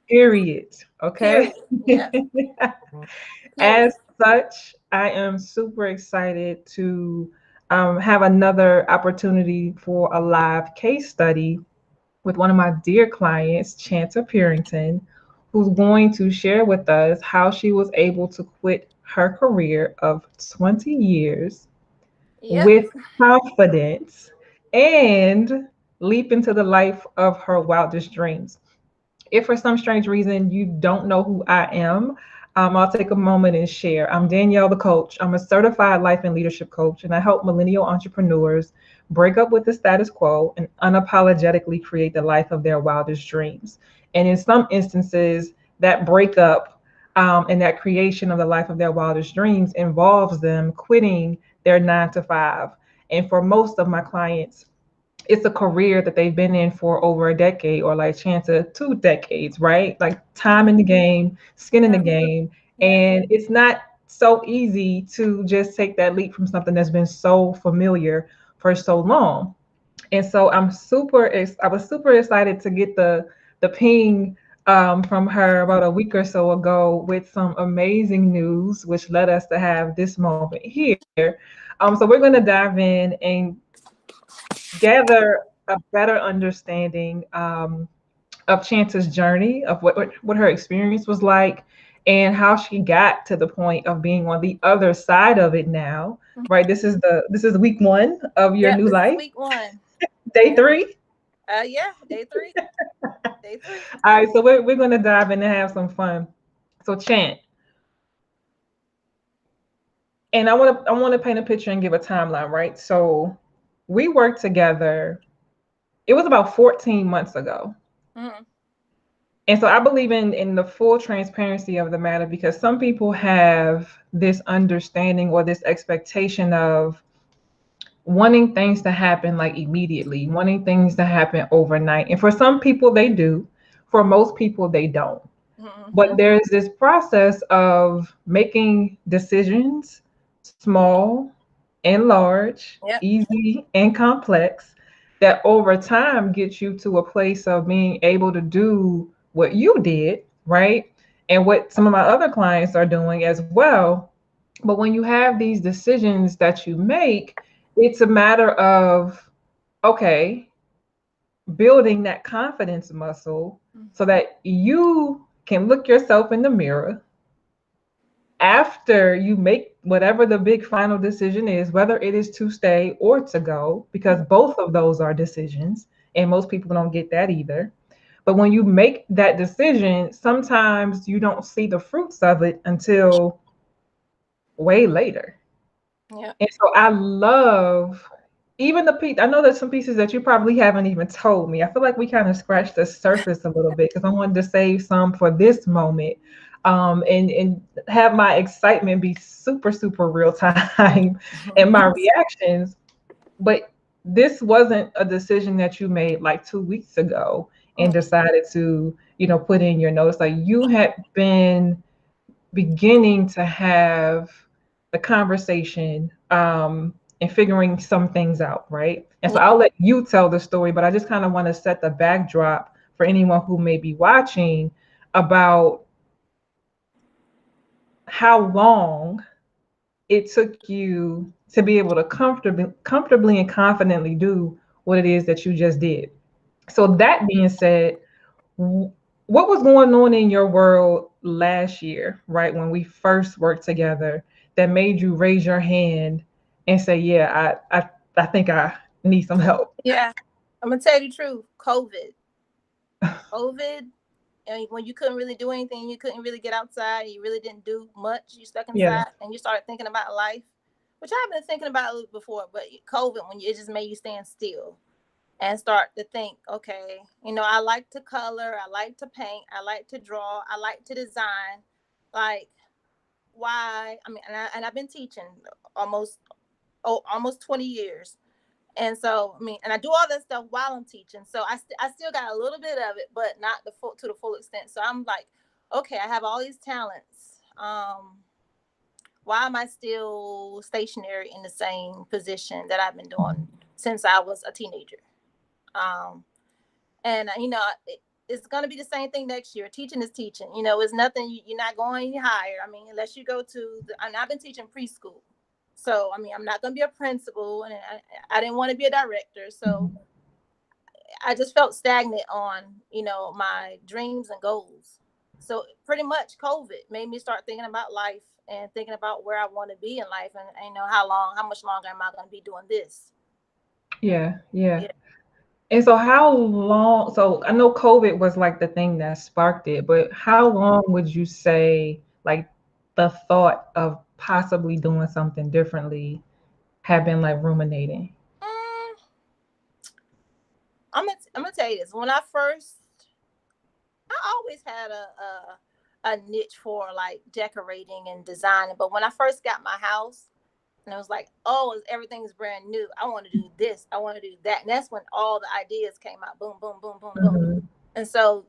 Period. Okay. Period. Yeah. As Period. such, I am super excited to have another opportunity for a live case study with one of my dear clients, Chanta, who's going to share with us how she was able to quit her career of 20 years Yep. with confidence and leap into the life of her wildest dreams. If for some strange reason you don't know who I am, I'll take a moment and share. I'm Danielle, the coach. I'm a certified life and leadership coach, and I help millennial entrepreneurs break up with the status quo and unapologetically create the life of their wildest dreams. And in some instances, that breakup and that creation of the life of their wildest dreams involves them quitting their 9 to 5. And for most of my clients, it's a career that they've been in for over a decade or like Chanta 2 decades, right? Like time in the game, skin in the Yep. game. Yep. And it's not so easy to just take that leap from something that's been so familiar for so long. And so I was super excited to get the ping from her about a week or so ago with some amazing news, which led us to have this moment here. So we're going to dive in and gather a better understanding of Chanta's journey, of what her experience was like, and how she got to the point of being on the other side of it now. Right, this is week 1 of your Yep. new This is life, week one. day Yep. 3. Yeah. Day three. Day three. All right, so we're going to dive in and have some fun. So Chant, and I want to paint a picture and give a timeline, right? So we worked together. It was about 14 months ago. Mm-hmm. And so I believe in the full transparency of the matter, because some people have this understanding or this expectation of wanting things to happen like immediately, wanting things to happen overnight. And for some people they do, for most people they don't. Mm-hmm. But there's this process of making decisions, small and large, Yep. easy and complex, that over time gets you to a place of being able to do what you did, right? And what some of my other clients are doing as well. But when you have these decisions that you make, it's a matter of, okay, building that confidence muscle so that you can look yourself in the mirror after you make whatever the big final decision is, whether it is to stay or to go, because both of those are decisions, and most people don't get that either. But when you make that decision, sometimes you don't see the fruits of it until way later. Yep. And so I love even the piece. I know there's some pieces that you probably haven't even told me. I feel like we kind of scratched the surface a little bit because I wanted to save some for this moment, and have my excitement be super super real time and my reactions. But this wasn't a decision that you made like 2 weeks ago and decided to, put in your notes. Like you had been beginning to have the conversation, and figuring some things out, right? And so Yeah. I'll let you tell the story, but I just kind of want to set the backdrop for anyone who may be watching about how long it took you to be able to comfortably and confidently do what it is that you just did. So that being said, what was going on in your world last year, right, when we first worked together, that made you raise your hand and say, "Yeah, I think I need some help." Yeah. I'm gonna tell you the truth. COVID. COVID. And when you couldn't really do anything, you couldn't really get outside, you really didn't do much, you stuck Yeah, inside, and you started thinking about life, which I've been thinking about a little before, but COVID, when it just made you stand still and start to think, okay, I like to color, I like to paint, I like to draw, I like to design. Like, why? I mean, and I've been teaching almost almost 20 years. And so, I mean, and I do all that stuff while I'm teaching. So I still got a little bit of it, but not to the full extent. So I'm like, okay, I have all these talents. Why am I still stationary in the same position that I've been doing since I was a teenager? Um, and it's going to be the same thing next year. Teaching is teaching. You know, it's nothing. You're not going higher. I mean, unless you go to. And I've been teaching preschool, so I mean, I'm not going to be a principal, and I didn't want to be a director. So I just felt stagnant on, my dreams and goals. So pretty much COVID made me start thinking about life and thinking about where I want to be in life, and how much longer am I going to be doing this? Yeah, yeah. Yeah. And so how long, so I know COVID was like the thing that sparked it, but how long would you say like the thought of possibly doing something differently have been like ruminating? Mm, I'm gonna tell you this. When I always had a niche for like decorating and designing, but when I first got my house, and I was like, oh, everything's brand new. I want to do this. I want to do that. And that's when all the ideas came out. Boom, boom, boom, boom, boom. Mhm. And so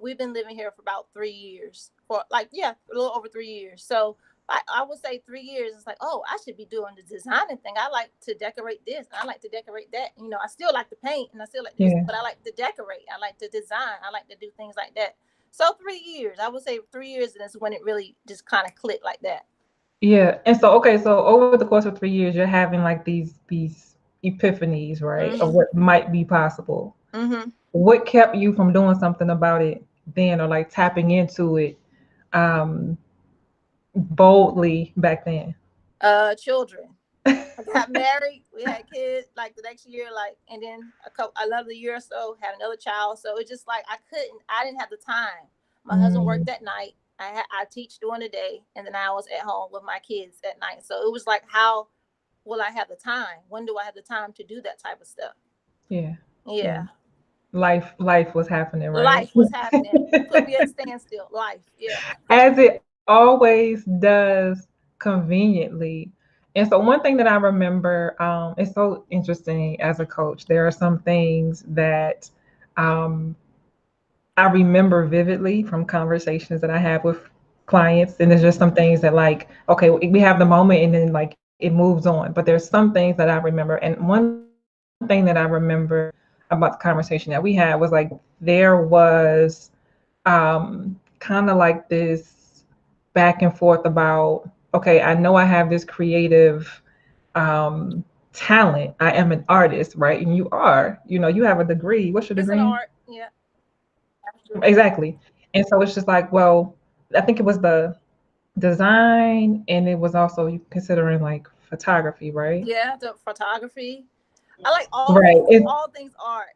we've been living here for about 3 years, for like, yeah, a little over 3 years. So I would say 3 years. It's like, oh, I should be doing the designing thing. I like to decorate this. I like to decorate that. I still like to paint and I still like to do, Yeah. but I like to decorate. I like to design. I like to do things like that. So 3 years, I would say 3 years, and that's when it really just kind of clicked like that. Yeah. And so okay, so over the course of 3 years, you're having like these epiphanies, right, of Mm-hmm. what might be possible. Mm-hmm. What kept you from doing something about it then, or like tapping into it um boldly back then? Children. I got married. We had kids like the next year, like, and then another year or so had another child. So it's just like I didn't have the time. My husband Mm, worked at night. I teach during the day, and then I was at home with my kids at night. So it was like, how will I have the time? When do I have the time to do that type of stuff? yeah. Yeah. Yeah, Life was happening, right? life was happening. It put me at a standstill. Life, yeah. As it always does conveniently. And so one thing that I remember, it's so interesting as a coach, there are some things that um, I remember vividly from conversations that I have with clients. And there's just some things that like, okay, we have the moment and then like it moves on. But there's some things that I remember. And one thing that I remember about the conversation that we had was like there was kind of like this back and forth about, okay, I know I have this creative talent. I am an artist, right? And you are, you have a degree. What's your It's an degree in? art. Yeah, absolutely. Exactly. And so it's just like, well, I think it was the design and it was also you considering like photography, right? Yeah, the photography. I like all Right. things. It's All things art.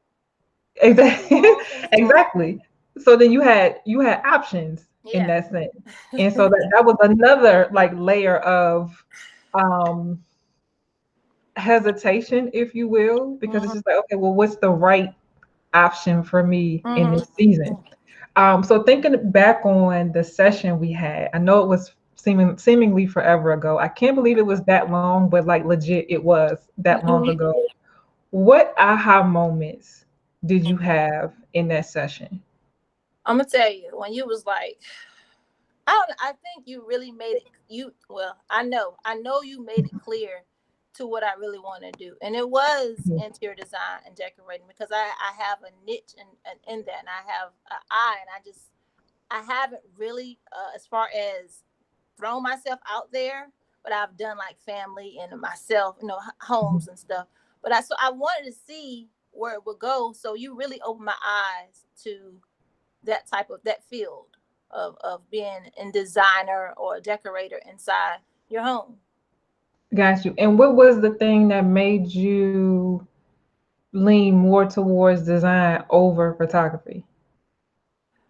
exactly All things art. exactly. So then you had options in Yeah. that sense. And so that was another like layer of um hesitation, if you will, because it's Hmm. just like, okay, well, what's the right option for me in Hmm. this season? So thinking back on the session we had, I know it was seemingly forever ago. I can't believe it was that long, but like legit, it was that long Hmm. ago. What aha moments did you have in that session? I'm gonna tell you when you was like, I don't. I think you really made it. I know you made it clear to what I really want to do, and it was Mhm. interior design and decorating because I have a niche in that, and I have an eye, and I haven't really as far as thrown myself out there, but I've done like family and myself, homes and stuff. But I wanted to see where it would go. So you really opened my eyes to that field of being a designer or a decorator inside your home. Got you. And what was the thing that made you lean more towards design over photography?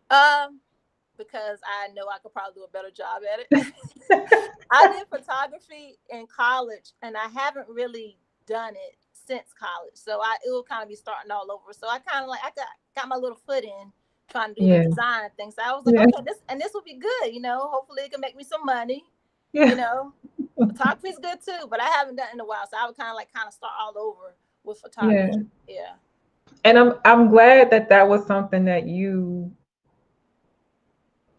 Um, because I know I could probably do a better job at it. I did photography in college, and I haven't really done it since college. So it will kind of be starting all over. So I kind of like I got my little foot in trying to do the Yeah. design thing. So I was like, Yeah. okay, this will be good. Hopefully it can make me some money. You Yeah. know, Photography is good too, but I haven't done it in a while. So I would kind of start all over with photography. Yeah. Yeah. And I'm glad that that was something that you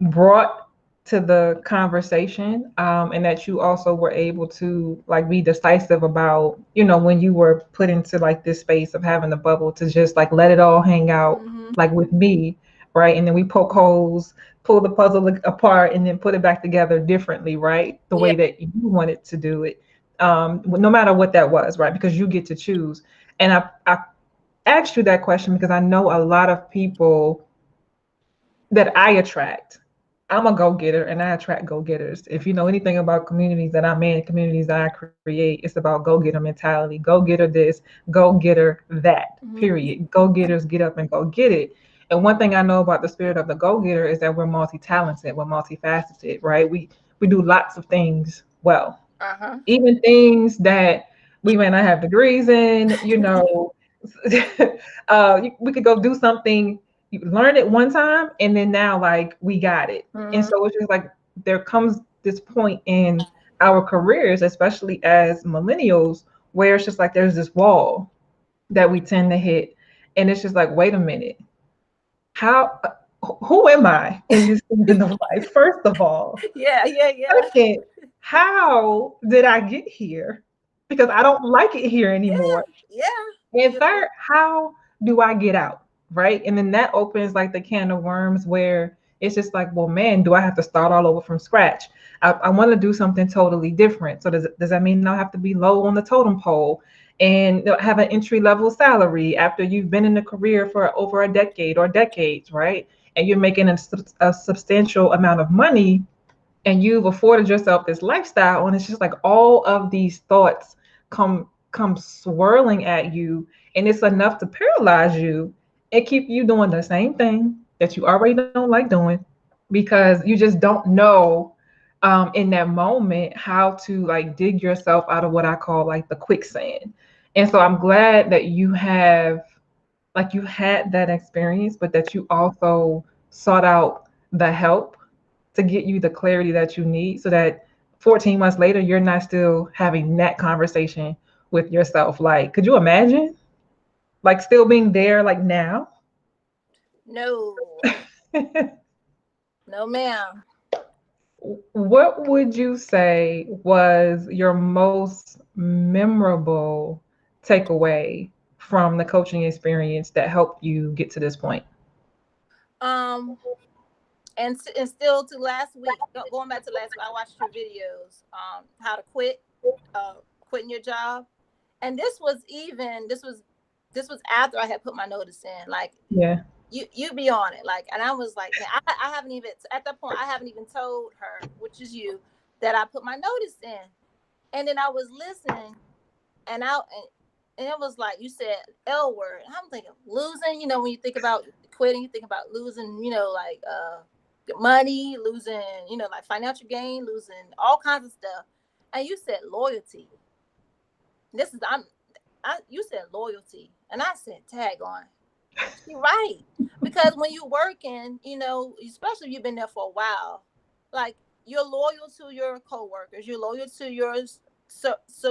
brought to the conversation, and that you also were able to like be decisive about, when you were put into like this space of having the bubble, to just like let it all hang out, Mm-hmm. like with me, right? And then we poke holes, pull the puzzle apart, and then put it back together differently, right? The Yeah. way that you wanted to do it, no matter what that was, right? Because you get to choose. And I asked you that question because I know a lot of people that I attract. I'm a go-getter and I attract go-getters. If you know anything about communities that I'm in, communities that I create, it's about go-getter mentality. Go-getter this, go-getter that, Mm-hmm. period. Go-getters get up and go get it. And one thing I know about the spirit of the go-getter is that we're multi-talented, we're multifaceted, right? We do lots of things well. Uh-huh. Even things that we may not have degrees in, we could go do something, you learn it one time, and then now like we got it. And Mm-hmm. so it's just like there comes this point in our careers, especially as millennials, where it's just like there's this wall that we tend to hit, and it's just like, wait a minute, how, who am I in this season of life? First of all, Yeah, yeah, yeah. second, how did I get here? Because I don't like it here Yeah, anymore. yeah. And You third, how do I get out? Right. And then that opens like the can of worms where it's just like, well, man, do I have to start all over from scratch? I want to do something totally different. So does that mean I'll have to be low on the totem pole and have an entry level salary after you've been in a career for over a decade or decades, right? And you're making a substantial amount of money, and you've afforded yourself this lifestyle, and it's just like all of these thoughts come swirling at you, and it's enough to paralyze you and keep you doing the same thing that you already don't like doing, because you just don't know, in that moment, how to like dig yourself out of what I call like the quicksand. And so I'm glad that you had that experience, but that you also sought out the help to get you the clarity that you need, so that 14 months later, you're not still having that conversation with yourself. Like, could you imagine? Like, still being there, like now? no, no, ma'am. What would you say was your most memorable takeaway from the coaching experience that helped you get to this point? Um, and still to last week, going back to last week, I watched your videos. How to quit, quitting your job, and this was after I had put my notice in. Like Yeah. you be on it, like, and I was like, man, I haven't even at that point I haven't even told her, which is you, that I put my notice in. And then I was listening, and and it was like you said L word. And I'm thinking losing. When you think about quitting, you think about losing. Like money, losing. Like financial gain, losing all kinds of stuff. And you said loyalty. This is you said loyalty, and I said tag on. You're right, because when you're working, especially if you've been there for a while, like you're loyal to your coworkers, you're loyal to your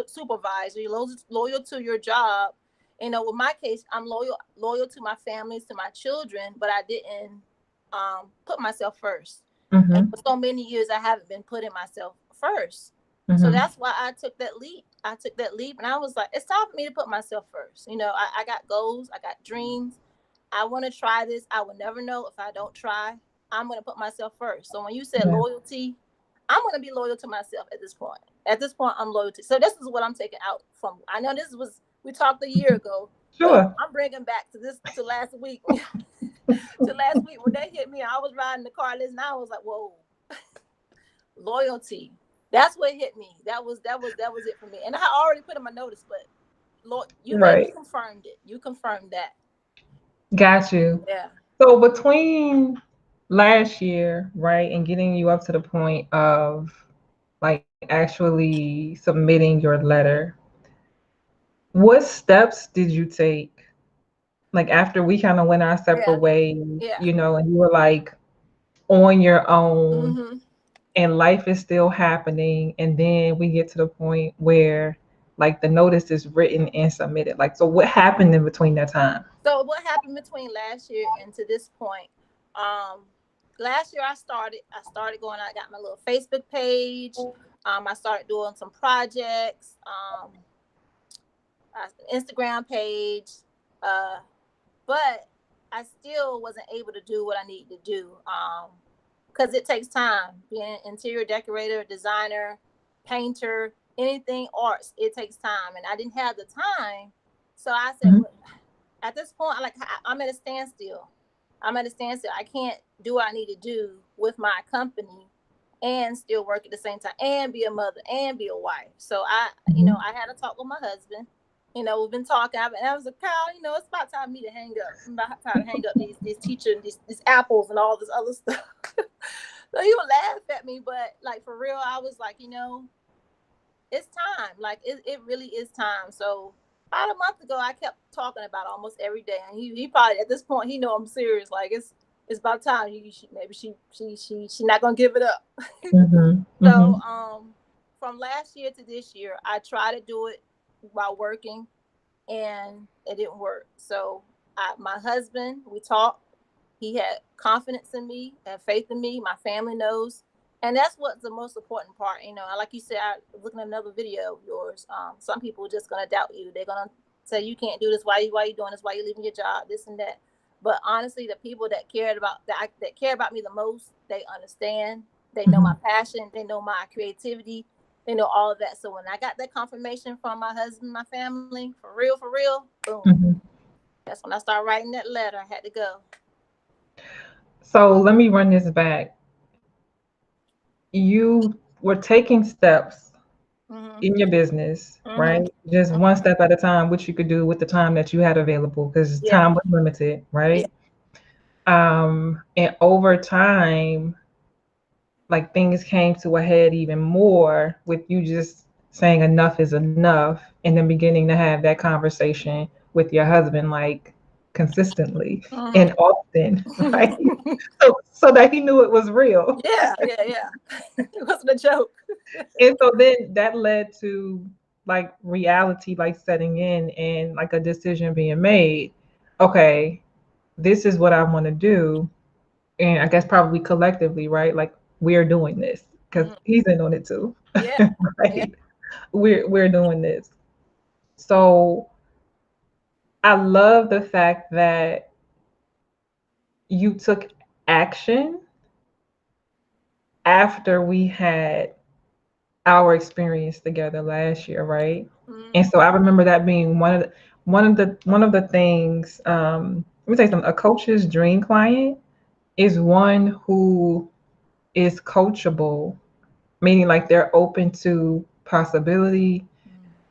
supervisor, you're loyal to your job. With my case, I'm loyal to my families, to my children, but I didn't put myself first. And Mm-hmm. for so many years, I haven't been putting myself first. So Mm-hmm. that's why I took that leap. And I was like, it's time for me to put myself first. I got goals, I got dreams. I want to try this. I will never know if I don't try. I'm going to put myself first. So when you said Yeah. loyalty, I'm going to be loyal to myself at this point. At this point, I'm loyal to. So this is what I'm taking out from. I know this was we talked a year ago, but Sure. I'm bringing back to last week. To last week when that hit me, I was riding the car list, and I was like, "Whoa, loyalty." That's what hit me. That was it for me. And I already put in my notice, but Lord, you Right. confirmed it. You confirmed that. Got you. Yeah. So between last year, right, and getting you up to the point of like actually submitting your letter, what steps did you take? Like after we kind of went our separate Yeah. ways, Yeah. and you were like on your own, Mm-hmm. and life is still happening, and then we get to the point where like the notice is written and submitted. Like, so what happened in between that time? So what happened between last year and to this point? Um, last year I started going. I got my little Facebook page. I started doing some projects. Instagram page. Uh, but I still wasn't able to do what I needed to do. Because it takes time. Being an interior decorator, designer, painter, anything arts, it takes time, and I didn't have the time. So I said, Mhm. well, at this point, I'm at a standstill. I'm at a standstill. I can't do what I need to do with my company and still work at the same time and be a mother and be a wife. So Mhm. I had a talk with my husband. We've been talking, and I was like, Kyle, it's about time for me to hang up. I'm about time to hang up these teachers and these apples and all this other stuff. So he would laugh at me, but like for real, I was like, it's time. Like it really is time. So about a month ago, I kept talking about it almost every day, and he probably at this point he know I'm serious. Like it's about time. Maybe she not gonna give it up. Mhm. So Mhm. from last year to this year, I tried to do it while working, and it didn't work. So my husband, we talked. He had confidence in me, had faith in me. My family knows, and that's what's the most important part. Like you said, I was looking at another video of yours. Some people are just gonna doubt you. They're gonna say you can't do this. Why you doing this? Why you leaving your job? This and that. But honestly, the people that care about me the most, they understand. They know my Mhm. passion. They know my creativity. They know all of that. So when I got that confirmation from my husband, my family, for real, boom. Mhm. That's when I started writing that letter. I had to go. So let me run this back. You were taking steps Hmm. in your business, Hmm. right? Just one step at a time, which you could do with the time that you had available because Yeah. time was limited, Yeah. right? And over time, like things came to a head even more with you just saying enough is enough and then beginning to have that conversation with your husband like consistently Hmm. and often, right? So that he knew it was real. Yeah. Yeah. Yeah. It wasn't a joke. And so then that led to like reality like setting in and like a decision being made. Okay, this is what I want to do. And I guess probably collectively, right? Like we're doing this because Hmm. he's in on it too, Yeah. Yeah. right? We're doing this. So I love the fact that you took action after we had our experience together last year, right? And Hmm. so I remember that being one of the things. Let me tell you something. A coach's dream client is one who is coachable, meaning like they're open to possibility.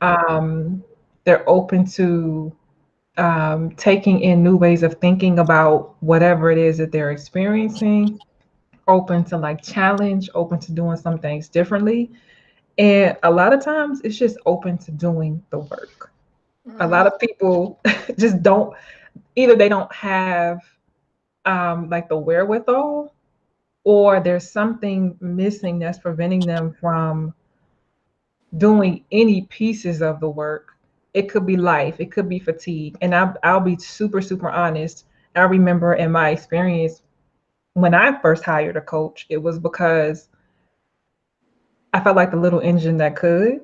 Um, they're open to taking in new ways of thinking about whatever it is that they're experiencing. Open to like challenge, open to doing some things differently. And a lot of times it's just open to doing the work. A Hmm. lot of people just don't, either they don't have like the wherewithal, or there's something missing that's preventing them from doing any pieces of the work. It could be life, it could be fatigue. And I'll be super, super honest. I remember in my experience when I first hired a coach, it was because I felt like the little engine that could,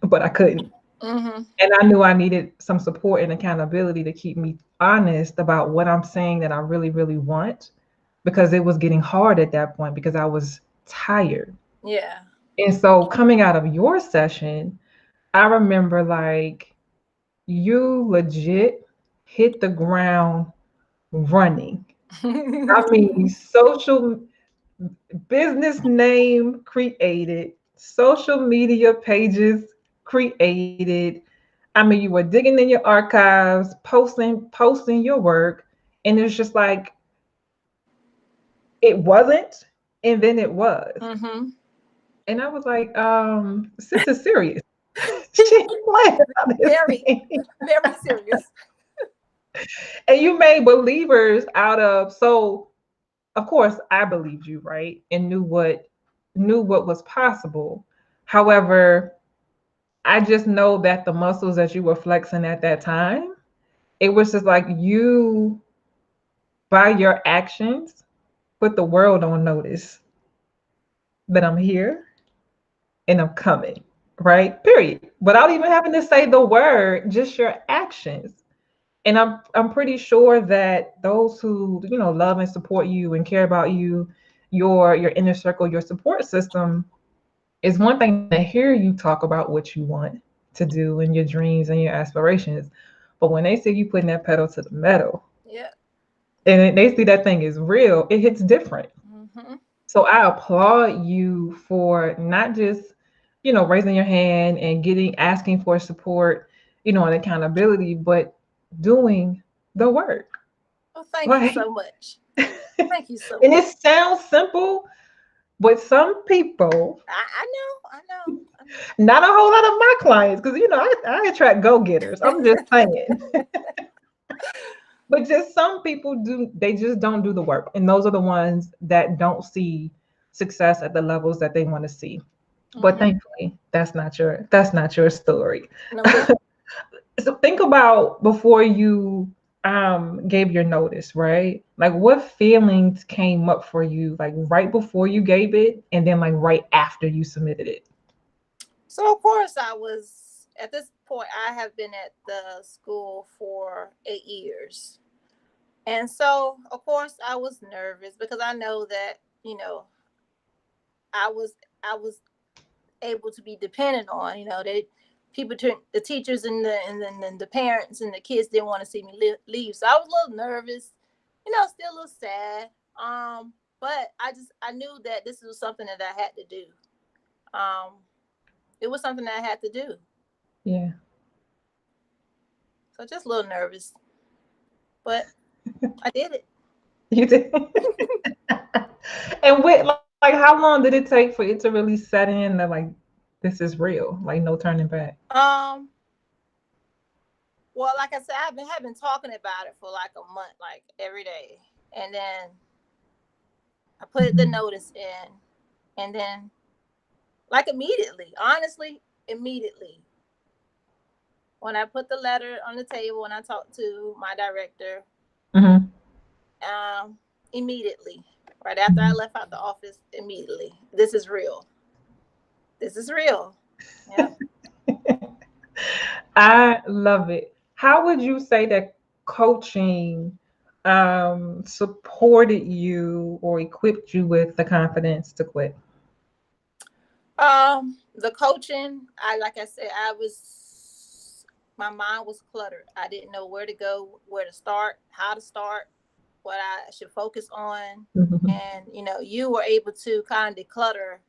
but I couldn't. Hmm. And I knew I needed some support and accountability to keep me honest about what I'm saying that I really, really want, because it was getting hard at that point because I was tired. Yeah. And so coming out of your session, I remember like you legit hit the ground running. I mean, social business name created, social media pages created. I mean, you were digging in your archives, posting your work, and it's just like it wasn't, and then it was. Hmm. And I was like, sis is serious. She ain't playing about this Very, thing. very serious. And you made believers out of, so of course I believed you, right? And knew what was possible. However, I just know that the muscles that you were flexing at that time, it was just like you, by your actions, put the world on notice that I'm here and I'm coming, right? Period. Without even having to say the word, just your actions. And I'm pretty sure that those who, love and support you and care about you, your inner circle, your support system, is one thing to hear you talk about what you want to do and your dreams and your aspirations. But when they see you putting that pedal to the metal, Yeah. and they see that thing is real, it hits different. Mm-hmm. So I applaud you for not just, raising your hand and asking for support, and accountability, but doing the work. Well, thank you Like, so much. Thank you so and much. it sounds simple, but some people, I know, I know, I not a whole lot of my clients, because I attract go-getters. I'm just saying. But just some people do, they just don't do the work. And those are the ones that don't see success at the levels that they want to see. know. But Mm-hmm. thankfully, that's not your story. No, it So think about before you gave your notice, right? Like what feelings came up for you like right before you gave it and then like right after you submitted it. So of course I was at this point I have been at the school for 8 years. And so of course I was nervous because I know that, I was I was able to be dependent on, they people turn the teachers and the parents and the kids didn't want to see me leave. So I was a little nervous, still a little sad. But I knew that this was something that I had to do. Um it was something that I had to do. Yeah. So just a little nervous, but I did it. You did. And like how long did it take for it to really set in that like this is real, like no turning back? Um, well, like I said, have been talking about it for like a month, like every day, and then I put the Mhm. notice in, and then like immediately, honestly, immediately when I put the letter on the table and I talked to my director, Mhm. um, immediately, right after I Mhm. left out the office, immediately, this is real. This is real. Yep. I love it. How would you say that coaching supported you or equipped you with the confidence to quit? The coaching, like I said, my mind was cluttered. I didn't know where to go, where to start, how to start, what I should focus on. Mhm. And, you were able to kind of declutter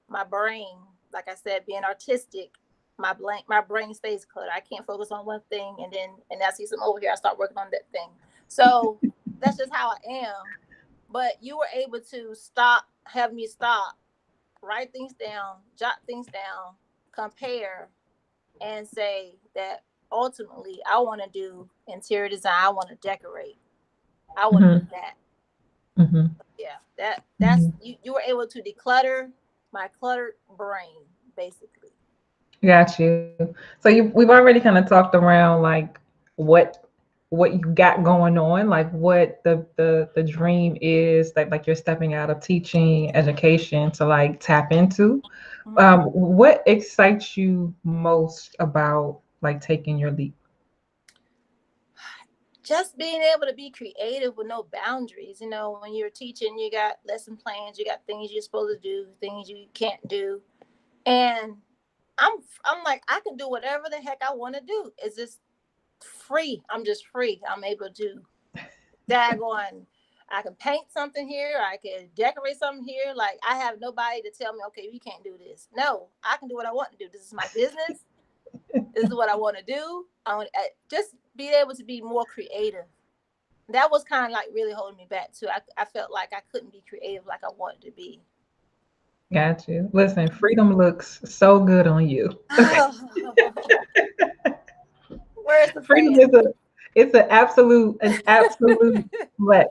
my brain. Like I said, being artistic, my brain stays cluttered. I can't focus on one thing and I see something over here, I start working on that thing. So that's just how I am. But you were able to have me stop, write things down, jot things down, compare, and say that ultimately I want to do interior design. I want to decorate. I want to do Mhm. that. Mhm. Yeah, that's Mhm. you. You were able to declutter my cluttered brain, basically. Got you. So we've already kind of talked around like what what you got going on, like what the dream is, like you're stepping out of teaching education to like tap into. Mhm. What excites you most about like taking your leap? Just being able to be creative with no boundaries. When you're teaching, you got lesson plans, you got things you're supposed to do, things you can't do, and I'm like I can do whatever the heck I want to do. It's just free. I'm just free. I'm able to daggone. I can paint something here. I can decorate something here. Like I have nobody to tell me, okay, you can't do this. No, I can do what I want to do. This is my business. This is what I want to do. Just be able to be more creative. That was kind of like really holding me back too. I felt like I couldn't be creative like I wanted to be. Got you. Listen, freedom looks so good on you. Oh, where's the Freedom fan? is it's an absolute flex.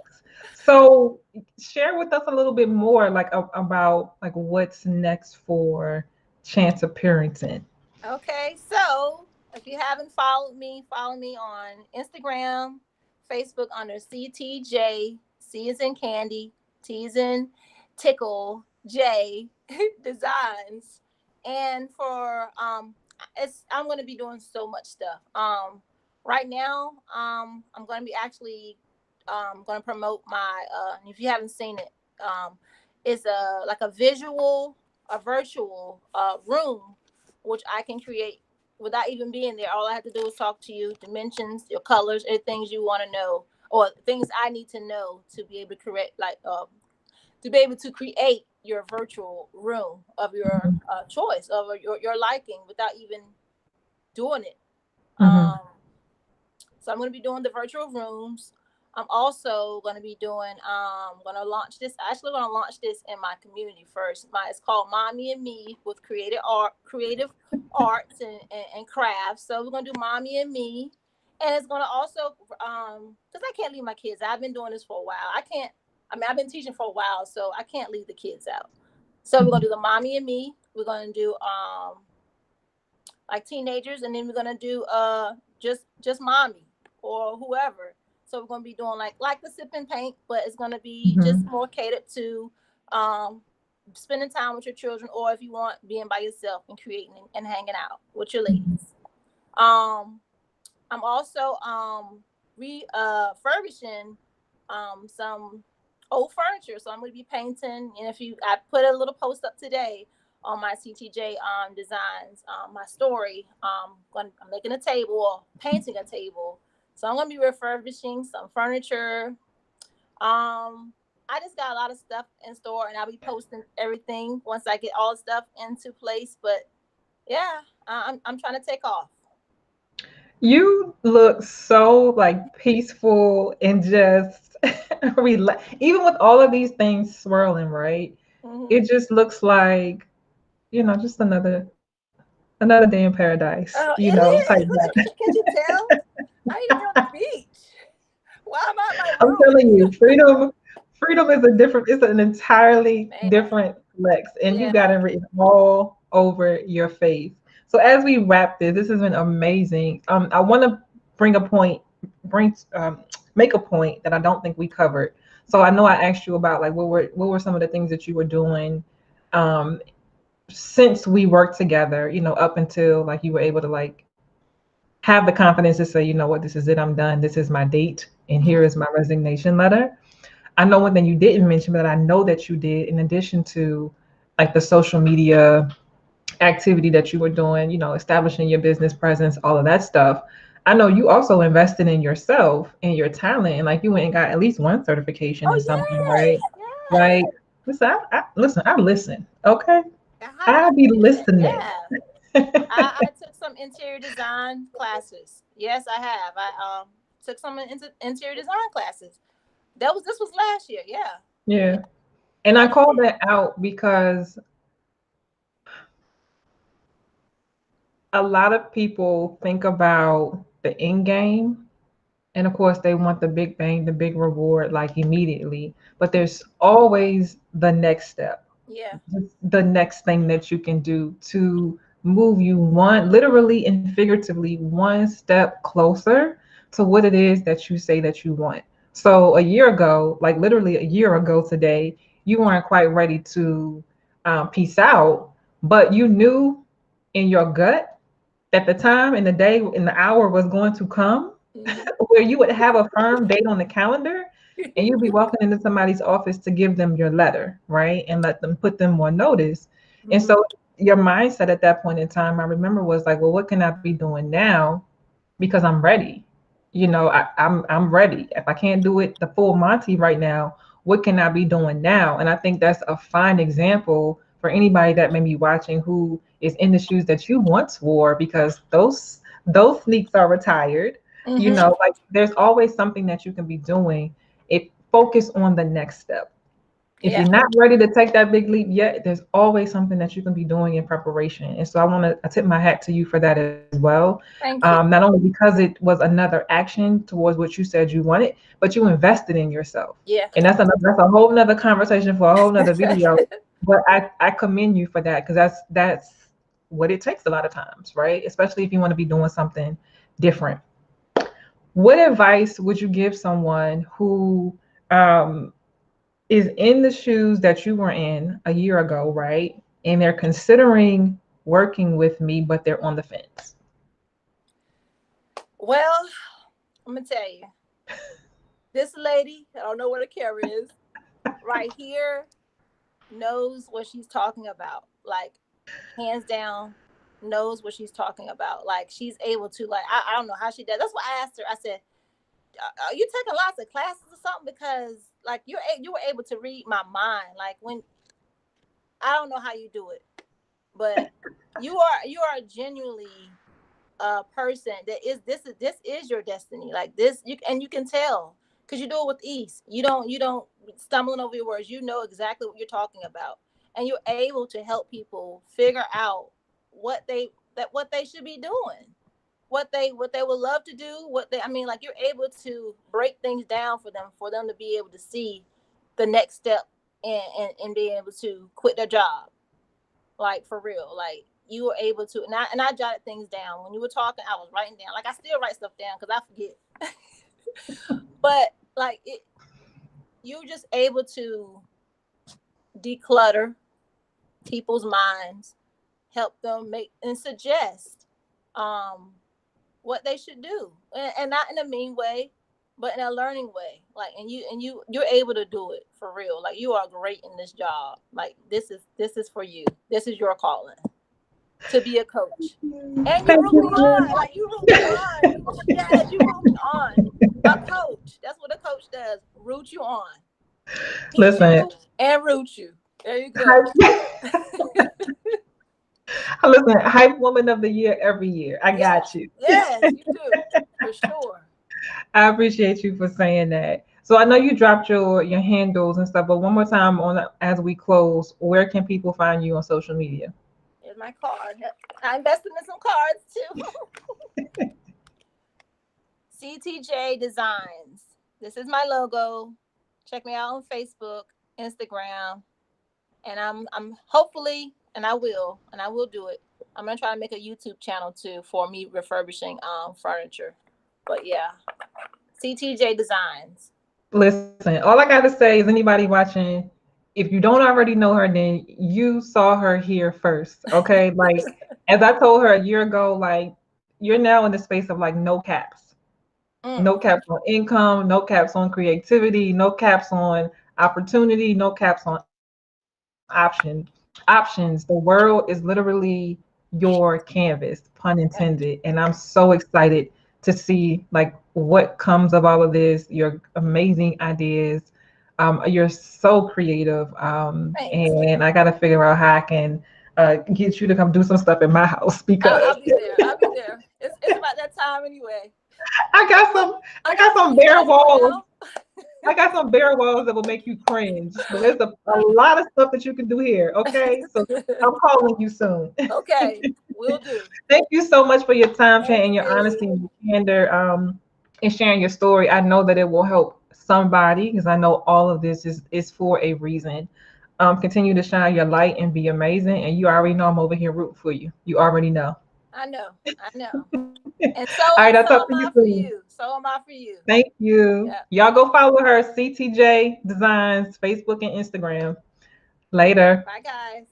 So share with us a little bit more like about like what's next for Chance Parenting. Okay, so if you haven't followed me, follow me on Instagram, Facebook under CTJ, C is in Candy, Teasing Tickle J Designs. And for I'm going to be doing so much stuff. Right now, I'm going to be actually going to promote my if you haven't seen it, it's a like a visual, a virtual room which I can create without even being there. All I have to do is talk to you, dimensions, your colors, and things you want to know, or things I need to know to be able to create, like to be able to create your virtual room of your choice, of your liking, without even doing it. Mm-hmm. Um, so I'm going to be doing the virtual rooms. I'm also going to be doing. Going to launch this. Actually, going to launch this in my community first. It's called Mommy and Me with creative arts and crafts. So we're going to do Mommy and Me, and it's going to also because I can't leave my kids. I've been doing this for a while. I can't. I mean, I've been teaching for a while, so I can't leave the kids out. So we're gonna do the Mommy and Me. We're gonna do like teenagers, and then we're gonna do just mommy or whoever. So we're gonna be doing like the sip and paint, but it's gonna be just Mm-hmm. more catered to um spending time with your children, or if you want being by yourself and creating and hanging out with your ladies. Um I'm also refurbishing some old furniture. So I'm going to be painting. And if you, I put a little post up today on my CTJ designs, my story. I'm making a table or painting a table. So I'm going to be refurbishing some furniture. I just got a lot of stuff in store, and I'll be posting everything once I get all the stuff into place. But yeah, I'm trying to take off. You look so like peaceful and just even with all of these things swirling, right? Hmm. It just looks like, just another day in paradise, Oh, it type is. vibe. Can't you tell? I need to be on the beach. Why am I in my I'm room? telling you, freedom is it's an entirely Man, different flex, and you got yeah. it written all over your face. So as we wrap this has been amazing. I want to bring a point, bring make a point that I don't think we covered. So I know I asked you about like what were some of the things that you were doing um, since we worked together, up until like you were able to like have the confidence to say, you know what, this is it, I'm done. This is my date, and here Mhm. is my resignation letter. I know one thing you didn't mention, but I know that you did, in addition to like the social media activity that you were doing, establishing your business presence, all of that stuff. I know you also invested in yourself and your talent, and like you went and got at least one certification Oh in something, yes, right? yes. Like, listen, I listen, okay? I I be listen. listening. Yeah. I took some interior design classes. Yes, I have. I took some interior design classes. This was last year. Yeah. Yeah. Yeah, And I I call did. that out because a lot of people think about the end game. And of course, they want the big bang, the big reward, like immediately. But there's always the next step, Yeah. the next thing that you can do to move you one, literally and figuratively, one step closer to what it is that you say that you want. So a year ago, like literally a year ago today, you weren't quite ready to peace out, but you knew in your gut that the time and the day and the hour was going to come Hmm. where you would have a firm date on the calendar, and you'd be walking into somebody's office to give them your letter, right? And let them put them on notice. And Hmm. so your mindset at that point in time, I remember, was like, well, what can I be doing now? Because I'm ready. I'm ready. If I can't do it the full Monty right now, what can I be doing now? And I think that's a fine example for anybody that may be watching who is in the shoes that you once wore, because those sneaks are retired. Hmm. Like there's always something that you can be doing. It focus on the next step. If Yeah. you're not ready to take that big leap yet, there's always something that you can be doing in preparation. And so I tip my hat to you for that as well. Thank you. Not only because it was another action towards what you said you wanted, but you invested in yourself. Yeah. And that's a whole nother conversation for a whole nother video. But I commend you for that, because that's what it takes a lot of times, right? Especially if you want to be doing something different. What advice would you give someone who um, is in the shoes that you were in a year ago, right? And they're considering working with me, but they're on the fence. Well, I'm gonna tell you, this lady, I don't know what a camera is, right here knows what she's talking about. Like, hands down, knows what she's talking about. Like, she's able to, like, I don't know how she does. That's why I asked her. I said, "Are you taking lots of classes or something?" Because like you were able to read my mind. Like when I don't know how you do it, but you are genuinely a person that is this is your destiny. Like this, you can tell because you do it with ease. You don't stumbling over your words. You know exactly what you're talking about, and you're able to help people figure out what they should be doing, what they would love to do, what they I mean, like you're able to break things down for them to be able to see the next step and being able to quit their job, like for real. Like you were able to, and I jotted things down when you were talking. I was writing down, like I still write stuff down because I forget. But like you're just able to declutter people's minds, help them make and suggest um what they should do, and not in a mean way, but in a learning way. Like, you're able to do it for real. Like you are great in this job. Like this is for you. This is your calling to be a coach. And you Thank root me you. on. Like you root me on. Yes, you root me on. A coach. That's what a coach does. Root you on. Teach Listen, you and root you. There you go. hype, listen, hype woman of the year every year. I Yes, got you. yes, you do. For sure. I appreciate you for saying that. So I know you dropped your handles and stuff, but one more time as we close, where can people find you on social media? Here's my card. I invested in some cards too. CTJ Designs. This is my logo. Check me out on Facebook, Instagram, and I'm hopefully, and I will do it. I'm gonna try to make a YouTube channel too for me refurbishing furniture. But yeah, CTJ Designs. Listen, all I gotta say is anybody watching, if you don't already know her, then you saw her here first. Okay. Like as I told her a year ago, like you're now in the space of like no caps. Mm, No caps on income, no caps on creativity, no caps on opportunity, no caps on options. The world is literally your canvas, pun yeah, intended. And I'm so excited to see like what comes of all of this, your amazing ideas. You're so creative. thanks. And I got to figure out how I can get you to come do some stuff in my house because I'll be there. I'll be there. It's about that time anyway. I got Look, some I I got got some some bare stuff for walls. real. I got some bare walls that will make you cringe. But there's a lot of stuff that you can do here. Okay. So I'm calling you soon. Okay, will do. Thank you so much for your time, Chan, Thank and your you. honesty and your candor, and sharing your story. I know that it will help somebody because I know all of this is for a reason. Continue to shine your light and be amazing. And you already know I'm over here rooting for you. You already know. I know. I know. And All right, I'll so talk am to you I for soon. you. So am I for you. Thank you. Yeah. Y'all go follow her, CTJ Designs, Facebook and Instagram. Later. Bye, guys.